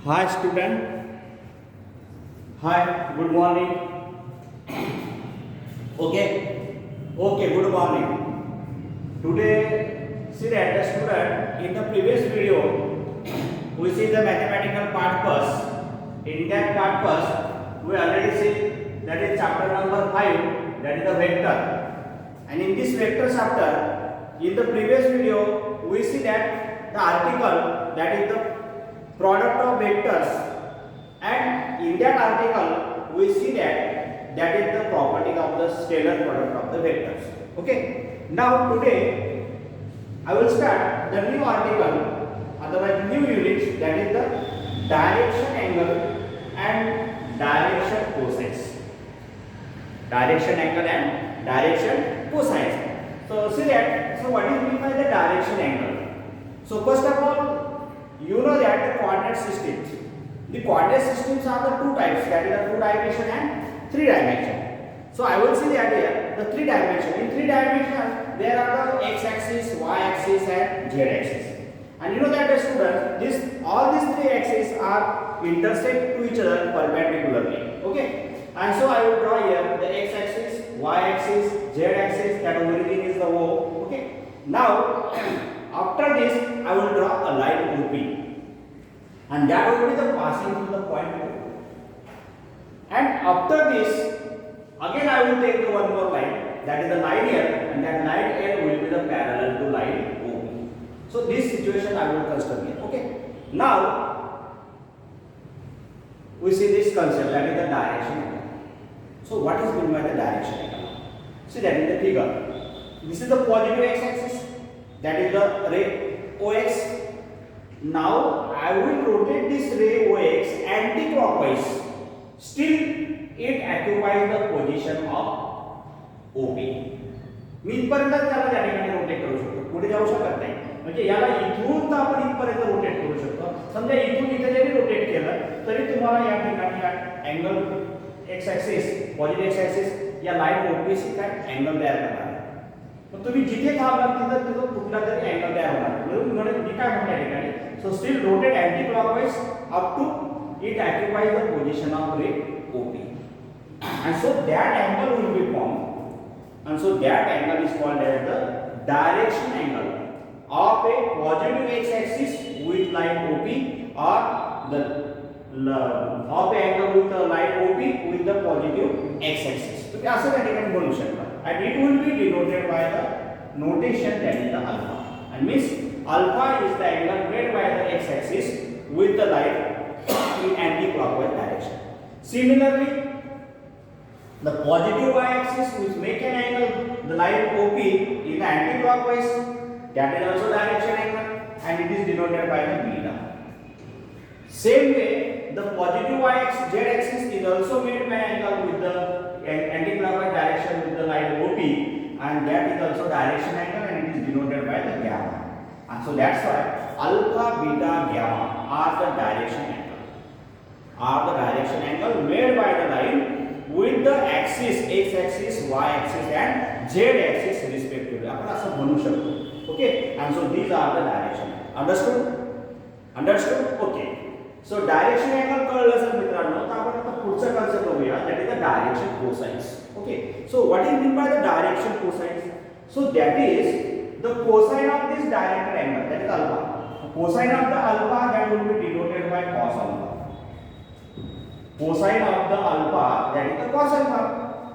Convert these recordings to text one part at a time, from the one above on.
Hi student. Hi, good morning. Okay, good morning. Today, see that the student in the previous video we see the mathematical part first. In that part first, we already see that is chapter number 5, that is the vector. And in this vector chapter, in the previous video, we see that the article, that is the product of vectors, and in that article we see that is the property of the scalar product of the vectors. Okay, now today I will start the new article, otherwise new unit, that is the direction angle and direction cosines. Direction angle and direction cosines. So see that, so what is meant by the direction angle? So first of all, you know that the coordinate systems. The coordinate systems are the two types, that is the 2 dimension and 3 dimension. So I will see that here, the 3 dimension. In 3 dimension, there are the x-axis, y-axis and z-axis. And you know that the students, all these 3 axes are intersect to each other perpendicularly. Okay. And so I will draw here the x-axis, y-axis, z-axis, that origin is the O. Okay. Now, after this, I will draw a line OP, and that will be the passing through the point O. And after this, again I will take the one more line, that is the line here, and that line L will be the parallel to line OP. So this situation I will consider here. Okay. Now we see this concept, that is the direction angle. So what is meant by the direction angle? See that in the figure. This is the positive x-axis. That is the ray OX. Now I will rotate this ray OX anti-clockwise. Still it occupies the position of OP. मी इथपर्यंत त्याला त्या ठिकाणी rotate करू शकतो, पुढे जाऊ शकत नाही. म्हणजे याला इथून तर आपण इथपर्यंत रोटेट करू शकतो. समजा इथून इथे जरी रोटेट केलं तरी तुम्हाला या ठिकाणी angle x axis, positive x axis या लाईन ओपीसी काय अँगल तयार करणार. मग तुम्ही जिथे थांबलात तिथं तिथं कुठला तरी अँगल तयार होणार. म्हणून मी काय म्हणतो या ठिकाणी, so still rotate anticlockwise up to it occupies the position of ray OP, and so that angle will be formed, and so that angle is called as the direction angle of a positive x-axis with line OP, or the of a angle with the line OP with the positive x-axis. So असं त्या ठिकाणी बोलू शकता. And it will be denoted by the notation that is the alpha, and means alpha is the angle made by the x-axis with the line in anti-clockwise direction. Similarly, the positive y-axis which make an angle, the line OP in the anti-clockwise, that is also direction angle, and it is denoted by the beta. Same way, the positive y-axis, z-axis is also made by angle with the anti-clockwise direction with the line OP, and that is also direction angle, and it is denoted by the gamma. And so that's why alpha, beta, gamma are the direction angle. Are the direction angle made by the line with the axis, x-axis, y-axis, and z-axis respectively. आपण असं म्हणू शकतो. Okay, and so these are the direction. Understood? Okay. So direction angle कळलं असेल मित्रांनो, तर आपण आता पुढचा कन्सेप्ट बघूया, that is the direction cosines. Okay, so what is meant by the direction cosines? So that is the cosine of this directed angle, that is alpha. The cosine of the alpha, that will be denoted by cos alpha. Cosine of the alpha, that is the cos alpha,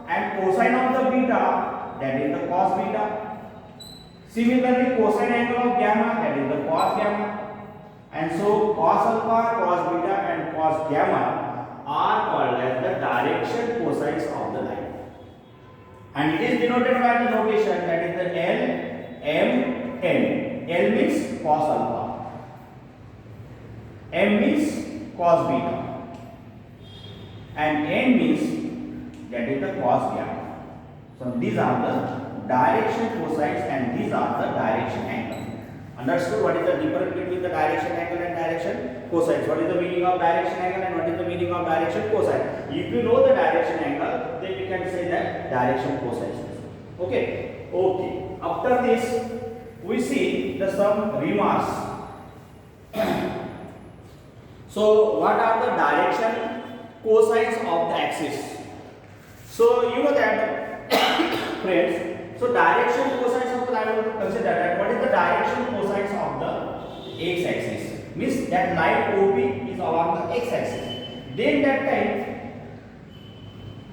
and cosine of the beta, that is the cos beta. Similarly, cosine angle of gamma, that is the cos gamma. And so cos alpha, cos beta, and cos gamma are called as the direction cosines of the line, and it is denoted by the notation that is the L, M, N. L means cos alpha, M means cos beta, and N means that is the cos gamma. So these are the direction cosines, and these are the direction angle. Understood what is the difference between the direction angle and direction cosines? What is the meaning of direction angle and what is the meaning of direction cosine? If you know the direction angle, then you can say that direction cosines. Okay. After this, we see the some remarks. So what are the direction cosines of the axis? So you know that friends, so direction cosines of the, I will consider that what is the direction cosines of the x-axis? Means that line OP is along the x-axis. Then that time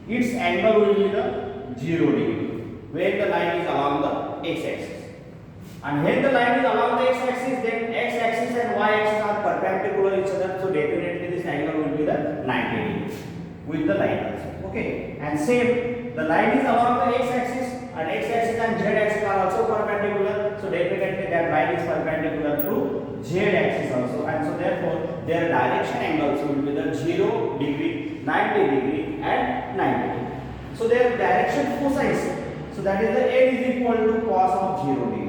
its angle will be the 0 degree when the line is along the x-axis. And when the line is along the x-axis, then x-axis and y-axis are perpendicular each other. So definitely this angle will be the 90 degree with the line also. Okay. And same, the line is along the x-axis and x-axis and z-axis are also perpendicular. So definitely that line is perpendicular to z-axis also. And so therefore their direction angles will be the 0 degree, 90 degree and 90 degree. So their direction cosines. So that is the n is equal to cos of 0 degree.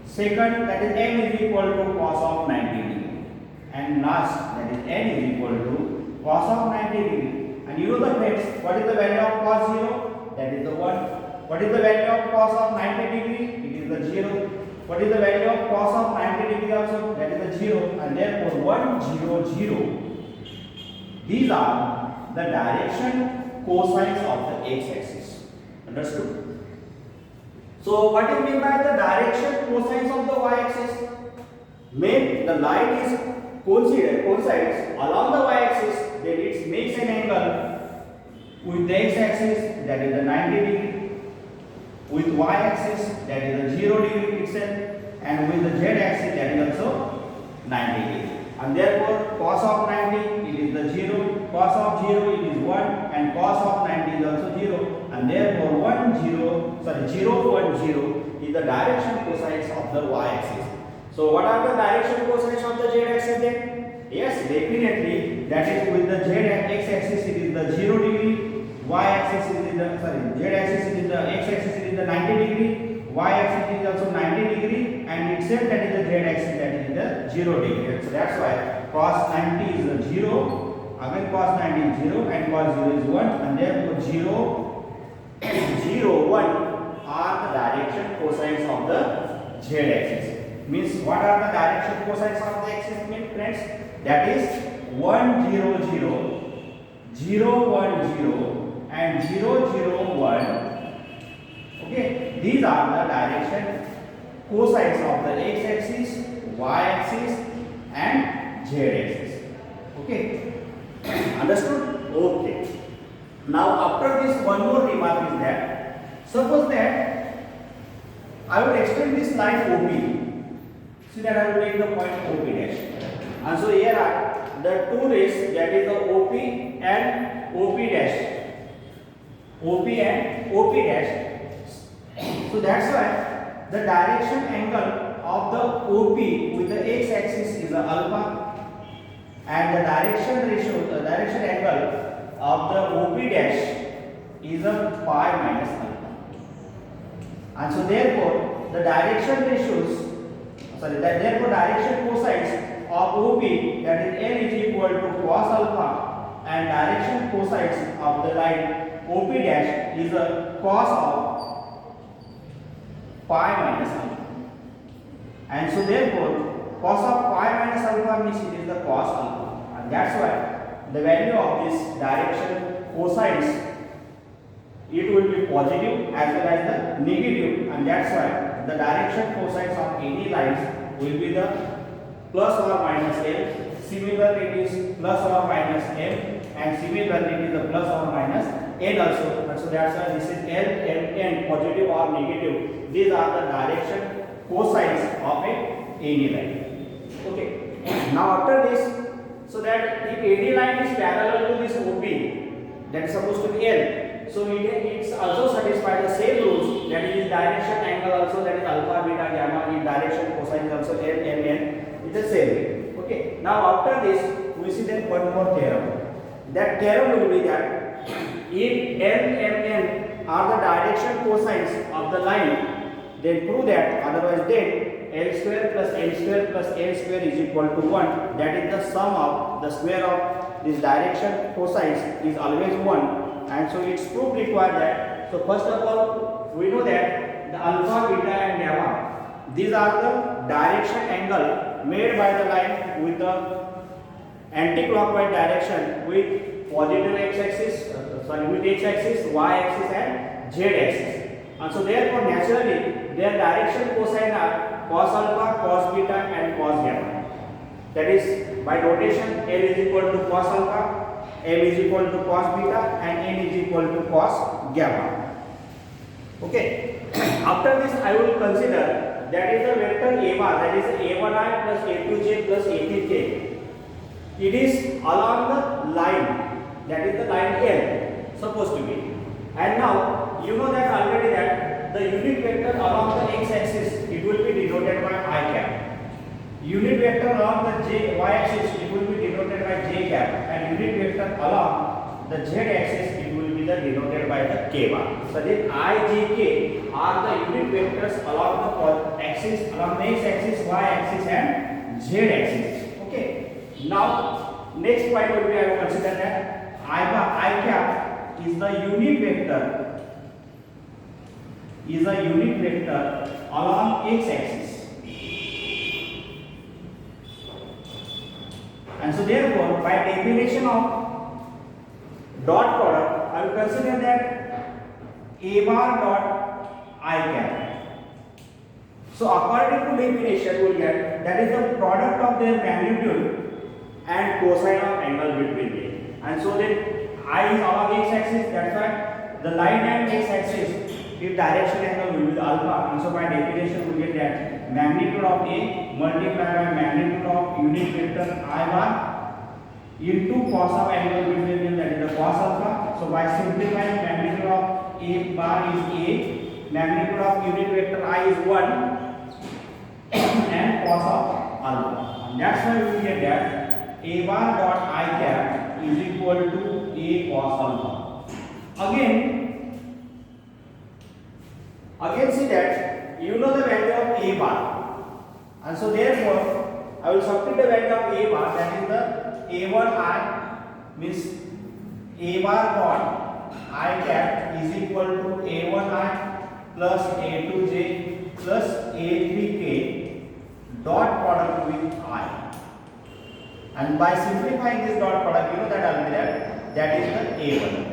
Second, that is n is equal to cos of 90 degree. And last, that is n is equal to cos of 90 degree. And you know the friends, what is the value of cos 0? That is the 1. What is the value of cos of 90 degree? It is the 0. What is the value of cos of 90 degree also? That is the 0. And therefore 1, 0, 0. These are the direction cosines of the x-axis. Understood? So what is meant by the direction cosines of the y-axis? When the line is coincides along the y-axis, then it makes an angle with the x-axis, that is the 90 degree, with y-axis, that is the 0 degree itself, and with the z-axis, that is also 90 degree. And therefore cos of 90 it is the 0, cos of 0 it is 1, and cos of 90 is also 0, and therefore 0 1 0 is the direction cosines of the y-axis. So what are the direction cosines of the z-axis then? Yes, definitely that is with the x-axis it is the 0 degree, y-axis is in the z-axis is the x-axis is the 90 degree, y-axis is also 90 degree, and itself that is the z-axis that is the 0 degree. So that's why cos 90 is 0, again cos 90 is 0, and cos 0 is 1, and therefore 0, 0, 1 are the direction cosines of the z-axis. Means what are the direction cosines of the axis, means friends? That is 1 0 0, 0 1 0, and 0 0 1. Okay, these are the direction cosines of the x-axis, y-axis, and z-axis. Okay, understood? Okay. Now after this, one more remark is that suppose that I will extend this line OP. See that I will take the point OP dash. And so here are the two rays, that is the OP and OP dash. OP and OP dash. So that's why the direction angle of the OP with the x-axis is the alpha, and the direction angle of the OP dash is a pi minus alpha. And so therefore the direction cosines of OP, that is n is equal to cos alpha, and direction cosines of the line OP dash is a cos of pi minus alpha. And so therefore cos of pi minus alpha means it is the cos alpha, and that's why the value of this direction cosines, it will be positive as well as the negative, and that's why the direction cosines of any lines will be the plus or minus l. Similarly it is plus or minus m, and similarly it is the plus or minus n also. And so that's why this is l, m, n, positive or negative. These are the direction cosines of any line. Okay. Now after this, so that if any line is parallel to this OP, that is supposed to be L, so it's also satisfy the same rules, that is direction angle also, that is alpha, beta, gamma, in direction cosine also L, M, N, it's the same way. Okay. Now after this, we see then one more theorem. That theorem will be that if L, M, N are the direction cosines of the line, then prove that, otherwise then L square plus N square plus N square is equal to 1. That is the sum of the square of this direction cosines is always 1, and so its proof require that. So first of all, we know that the alpha, beta, and gamma, these are the direction angle made by the line with the anti-clockwise direction with positive x-axis, with x-axis, y-axis, and z-axis. And so therefore, naturally, their direction cosine are cos alpha, cos beta, and cos gamma. That is, by notation, L is equal to cos alpha, M is equal to cos beta, and N is equal to cos gamma. Okay. After this, I will consider that is the vector A bar, that is A1I plus A2J plus A3K. It is along the line, that is the line L, supposed to be. And now, you know that already that the unit vector along the x-axis, it will be denoted by I cap. Unit vector along the y-axis, it will be denoted by j cap. And unit vector along the z-axis, it will be denoted by the k bar. So that I, j, k are the unit vectors along the axis, along the x-axis, y-axis, and z-axis. Okay. Now, next point will be I will consider that I cap is the unit vector along x-axis. And so therefore, by definition of dot product, I will consider that A bar dot I cap. So according to definition, we will get that is the product of their magnitude and cosine of angle between them. And so then I is along x-axis, that's why the line and x-axis, if direction angle will be alpha, and so by definition we get that magnitude of A multiplied by magnitude of unit vector I bar into cos of angle between them, that is the cos alpha. So by simplifying, magnitude of A bar is A, magnitude of unit vector I is 1 and cos of alpha. And that's why we get that A bar dot I cap is equal to A cos alpha. Again see that you know the value of A bar, and so therefore I will substitute the value of A bar, that is the A1I, means A bar dot I cap is equal to A1I plus A2J plus A3K dot product with I. And by simplifying this dot product, you know that already that is the A1.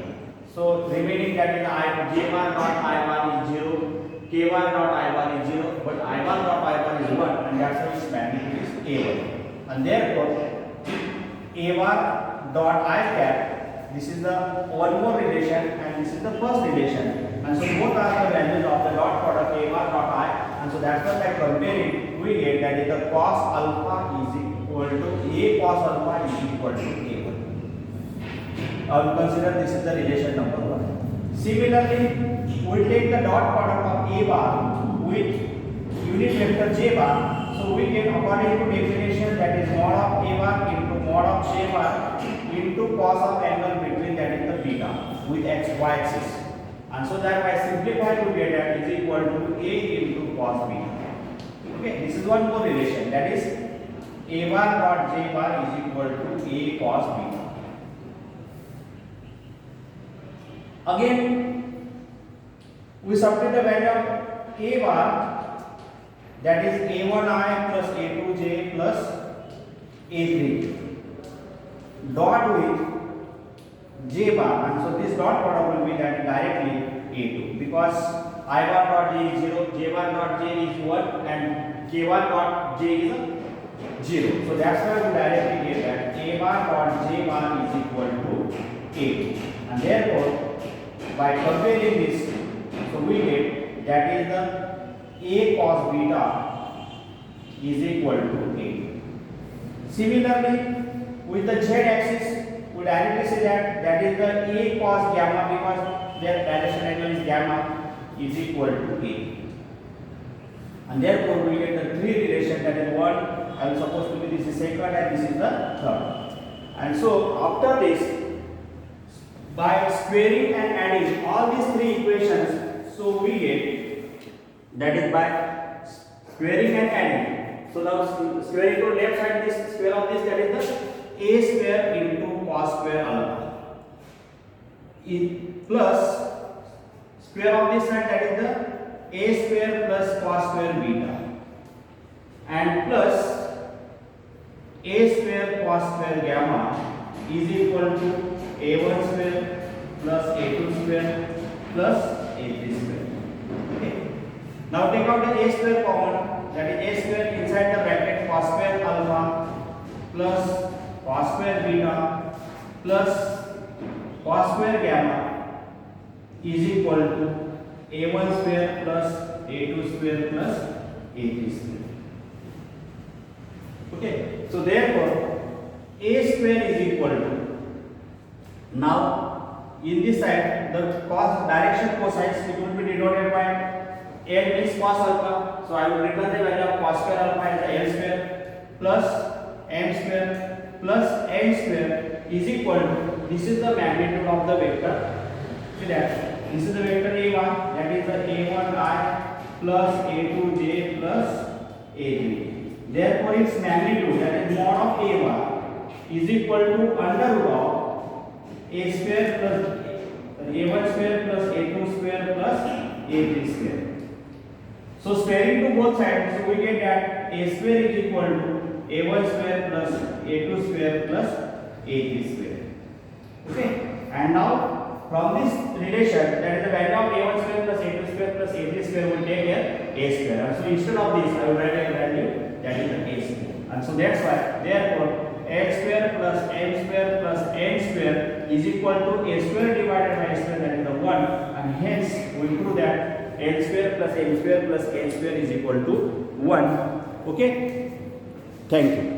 So remaining, that is I, J bar dot I bar is 0, K bar dot I bar is 0, but I bar dot I bar is 1, and that's why its magnitude is A1. And therefore, A bar dot I cap, this is the one more relation and this is the first relation. And so both are the values of the dot product A bar dot I, and so that's why by comparing, we get that is the cos alpha is equal to A cos alpha is equal to A1. I will consider this is the relation number 1. Similarly, we take the dot product of A bar with unit vector J bar. So we get, according to definition, that is mod of A bar into mod of J bar into cos of angle between, that is the beta with x y axis. And so that by simplifying we get that is equal to A into cos beta. Okay, this is one more relation, that is A bar dot J bar is equal to A cos beta. Again, we substitute the value of A bar, that is A1I plus A2J plus A3 dot with J bar, and so this dot product will be that directly A2, because I bar dot J is 0, J bar dot J is 1, and K bar dot J is 0. So that's why we directly get that A bar dot J bar is equal to A2, and therefore by comparing this, so we get that is the A cos beta is equal to A. Similarly, with the z axis, we directly say that is the A cos gamma, because their direction angle is gamma is equal to A. And therefore we get the three relation, that is one, I will suppose to be this is second and this is the third. And so after this, by squaring and adding all these three equations, so we get that is by squaring and adding. So now squaring to left side, this square of this, that is the A square into cos square alpha, plus square of this side, that is the A square plus cos square beta, and plus a square cos square gamma is equal to a1 square plus a2 square plus a3 square. Okay. Now take out the a square common, that is a square inside the bracket cos square alpha plus cos square beta plus cos square gamma is equal to a1 square plus a2 square plus a3 square. Okay, so therefore a square is equal to, now in this side the cos direction cosines it will be denoted by L means cos alpha, so I will return the value of cos square alpha as L square plus m square plus n square is equal to, this is the magnitude of the vector. See that this is the vector a1, that is the a1i plus a2j plus a3. Therefore its magnitude, that is mod of a1, is equal to under root of a square plus a1 square plus a2 square plus a3 square. So squaring to both sides, so we get that a square is equal to a1 square plus a2 square plus a3 square. Okay, and now from this relation, that is the value of a1 square plus a2 square plus a3 square, will take here a square. And so instead of this, I will write a value that is the a square. And so that's why, therefore, x square plus m square plus n square is equal to a square divided by a square, that is the 1. And hence, we prove that n square plus m square plus n square is equal to 1. Okay? Thank you.